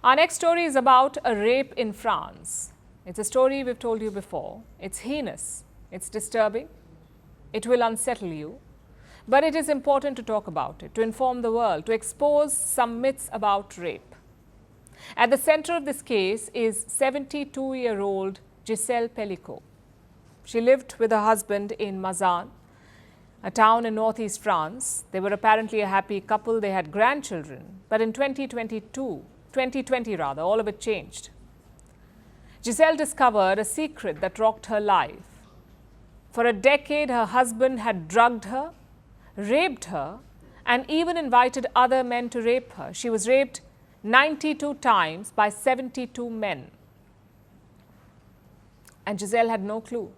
Our next story is about a rape in France. It's a story we've told you before. It's heinous, it's disturbing, it will unsettle you. But it is important to talk about it, to inform the world, to expose some myths about rape. At the center of this case is 72-year-old Gisèle Pelicot. She lived with her husband in Mazan, a town in northeast France. They were apparently a happy couple. They had grandchildren. But in 2020, all of it changed. Gisèle discovered a secret that rocked her life. For a decade, her husband had drugged her, raped her, and even invited other men to rape her. She was raped 92 times by 72 men. And Gisèle had no clue.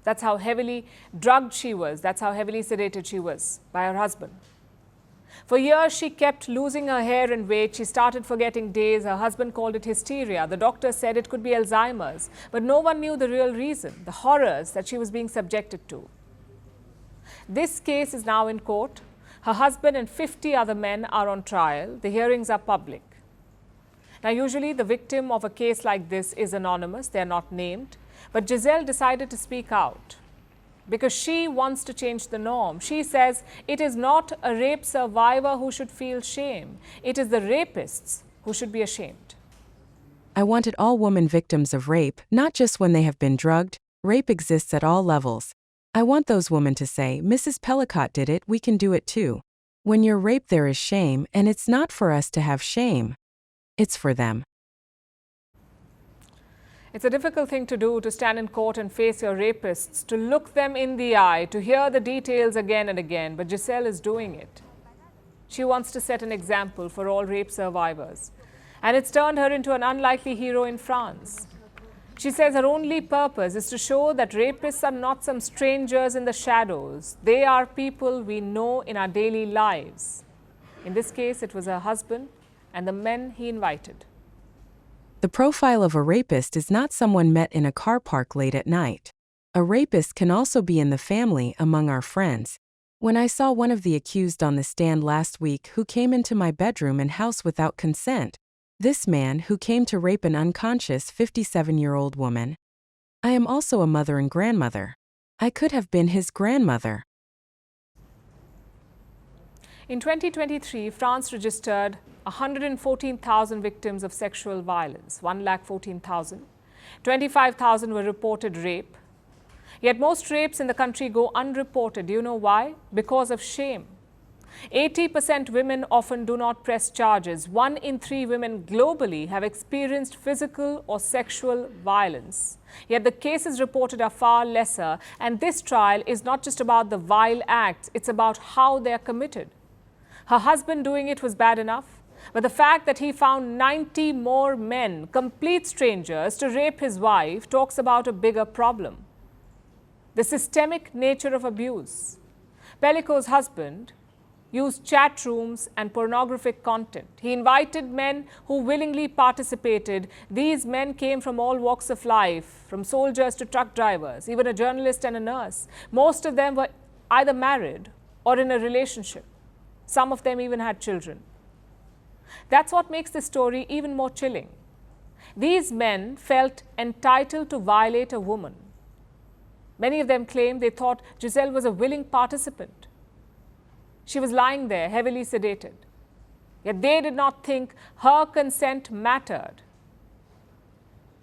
That's how heavily drugged she was. That's how heavily sedated she was by her husband. For years, she kept losing her hair and weight. She started forgetting days. Her husband called it hysteria. The doctor said it could be Alzheimer's. But no one knew the real reason, the horrors that she was being subjected to. This case is now in court. Her husband and 50 other men are on trial. The hearings are public. Now, usually the victim of a case like this is anonymous. They are not named. But Gisèle decided to speak out because she wants to change the norm. She says it is not a rape survivor who should feel shame. It is the rapists who should be ashamed. I wanted all women victims of rape, not just when they have been drugged. Rape exists at all levels. I want those women to say, Mrs. Pelicot did it, we can do it too. When you're raped, there is shame, and it's not for us to have shame. It's for them. It's a difficult thing to do, to stand in court and face your rapists, to look them in the eye, to hear the details again and again. But Gisèle is doing it. She wants to set an example for all rape survivors. And it's turned her into an unlikely hero in France. She says her only purpose is to show that rapists are not some strangers in the shadows. They are people we know in our daily lives. In this case, it was her husband and the men he invited. The profile of a rapist is not someone met in a car park late at night. A rapist can also be in the family, among our friends. When I saw one of the accused on the stand last week who came into my bedroom and house without consent, this man who came to rape an unconscious 57-year-old woman. I am also a mother and grandmother. I could have been his grandmother. In 2023, France registered 114,000 victims of sexual violence, 114,000. 25,000 were reported rape. Yet most rapes in the country go unreported. Do you know why? Because of shame. 80% women often do not press charges. 1 in 3 women globally have experienced physical or sexual violence. Yet the cases reported are far lesser. And this trial is not just about the vile acts, it's about how they are committed. Her husband doing it was bad enough. But the fact that he found 90 more men, complete strangers, to rape his wife talks about a bigger problem. The systemic nature of abuse. Pelicot's husband used chat rooms and pornographic content. He invited men who willingly participated. These men came from all walks of life, from soldiers to truck drivers, even a journalist and a nurse. Most of them were either married or in a relationship. Some of them even had children. That's what makes this story even more chilling. These men felt entitled to violate a woman. Many of them claimed they thought Gisèle was a willing participant. She was lying there, heavily sedated. Yet they did not think her consent mattered.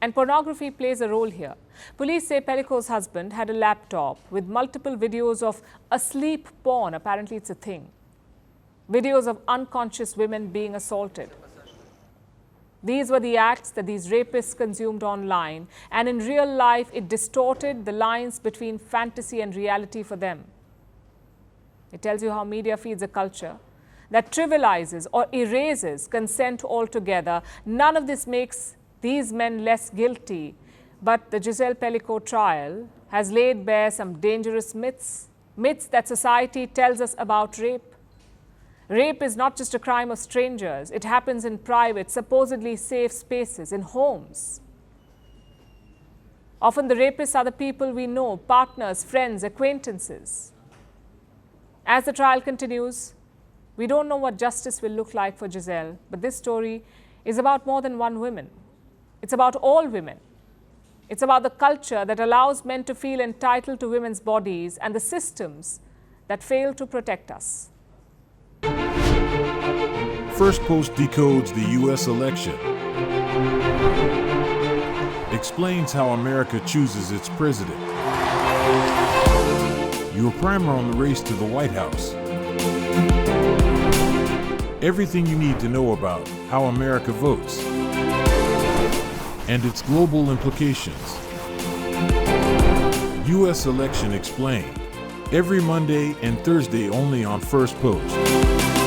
And pornography plays a role here. Police say Pelicot's husband had a laptop with multiple videos of asleep porn. Apparently, it's a thing. Videos of unconscious women being assaulted. These were the acts that these rapists consumed online, and in real life, it distorted the lines between fantasy and reality for them. It tells you how media feeds a culture that trivializes or erases consent altogether. None of this makes these men less guilty, but the Gisèle Pelicot trial has laid bare some dangerous myths that society tells us about rape. Rape is not just a crime of strangers. It happens in private, supposedly safe spaces, in homes. Often the rapists are the people we know, partners, friends, acquaintances. As the trial continues, we don't know what justice will look like for Gisèle, but this story is about more than one woman. It's about all women. It's about the culture that allows men to feel entitled to women's bodies and the systems that fail to protect us. Firstpost decodes the U.S. election, explains how America chooses its president. Your primer on the race to the White House. Everything you need to know about how America votes and its global implications. U.S. Election Explained. Every Monday and Thursday only on Firstpost.